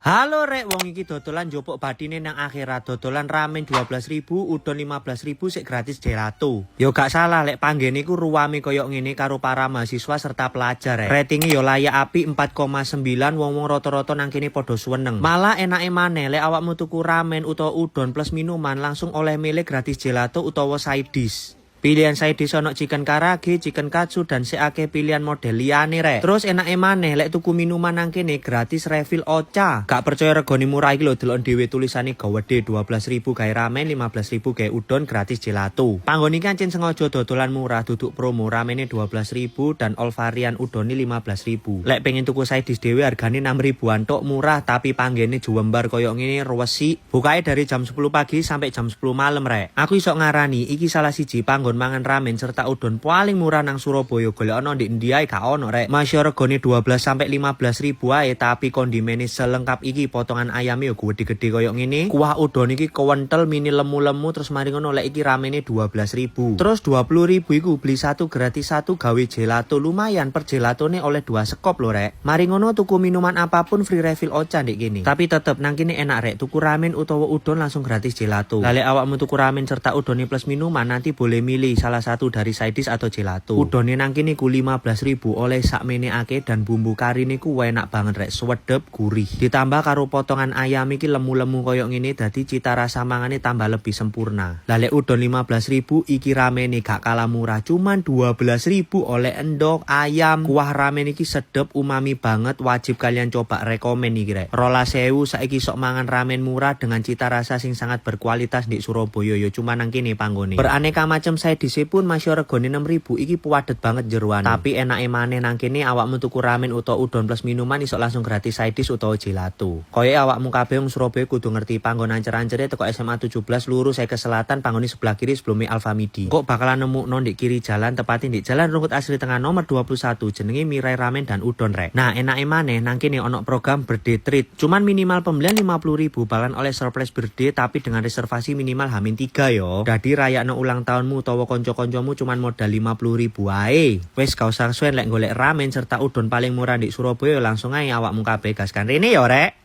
Halo rek, wong iki dodolan njopok badine nang akhirat. Dodolan ramen 12.000, udon 15.000 sik gratis gelato. Yo gak salah lek panggene iku ruwame koyo ngene karo para mahasiswa serta pelajar rek. Ratinge yo layak apik 4,9, wong-wong rata-rata nang kene padha suweneng. Malah enake maneh lek awakmu tuku ramen utawa udon plus minuman langsung oleh milih gratis gelato utawa side dish. Pilihan side dish ono chicken karage, chicken katsu dan seake pilihan model liyane rek. Terus enake maneh lek tuku minuman nang kene gratis refill ocha. Gak percaya regane murah iki lho, delok dhewe tulisane gawede 12.000 gawe ramen, 15.000 gawe udon gratis gelato. Panggon iki ancen sengaja dodolan murah, duduk promo ramene 12.000 dan all varian udone 15.000. Lek pengen tuku side dish dhewe hargane 6.000-an tok, murah tapi panggene jembar koyo ngene resik. Bukae dari jam 10 pagi sampai jam 10 malam rek. Aku iso ngarani iki salah siji panggon mangan ramen serta udon paling murah nang Surabaya. Golek ono ndek ndi ae gak ono rek. Masih regane 12 sampai 15.000 ae, tapi kondimene selengkap iki. Potongan ayame yo gede-gede koyo ngene. Kuah udon iki kewentel mini lemu-lemu, terus mari ngono lek iki ramene 12.000. Terus 20.000 iku beli satu gratis satu gawe gelato. Lumayan, per gelatone oleh 2 sekop lho rek. Mari ngono tuku minuman apapun free refill ocha ndek kene. Tapi tetep nang kene enak rek, tuku ramen utawa udon langsung gratis gelato. Lah lek awakmu tuku ramen serta udone plus minuman nanti boleh milih salah satu dari side dish atau gelato. Udone nang kene ku 15.000 oleh sakmene akeh dan bumbu karine ku enak banget rek, swedep gurih. Ditambah karo potongan ayam iki lemu-lemu koyo ngene dadi cita rasa mangane tambah lebih sempurna. Lah lek udon 15.000 iki ramene gak kalah murah, cuman 12.000 oleh endok ayam. Kuah ramen iki sedep umami banget, wajib kalian coba, rekomen iki rek. 12.000 saiki sok mangan ramen murah dengan cita rasa sing sangat berkualitas di Surabaya yo cuma nang kene panggone. Beraneka macam side dish pun masih regane 6.000, iki puadet banget jeroan. Tapi enake maneh nang kene awakmu tuku ramen utawa udon plus minuman iso langsung gratis side dish utawa gelato. Koye awakmu kabeh wong Surabaya kudu ngerti panggon ancer-ancere teko SMA 17 lurus ke selatan, panggone sebelah kiri sebelum Alfamidi. Kok bakalan nemu ndek kiri jalan, tepatnya di Jalan Rungkut Asri Tengah nomor 21, jenenge Mirai Ramen dan Udon rek. Nah enake maneh nang kene ono program birthday treat. Cuman minimal pembelian 50.000 bakalan oleh surprise birthday, tapi dengan reservasi minimal H-3 yo. Dadi rayakno ulang tahunmu utawa konco-koncomu cuman modal 50.000 ae. Wes gak usah suwen lek golek ramen serta udon paling murah di Surabaya, langsung ae awakmu kabeh gaskan rene yo rek.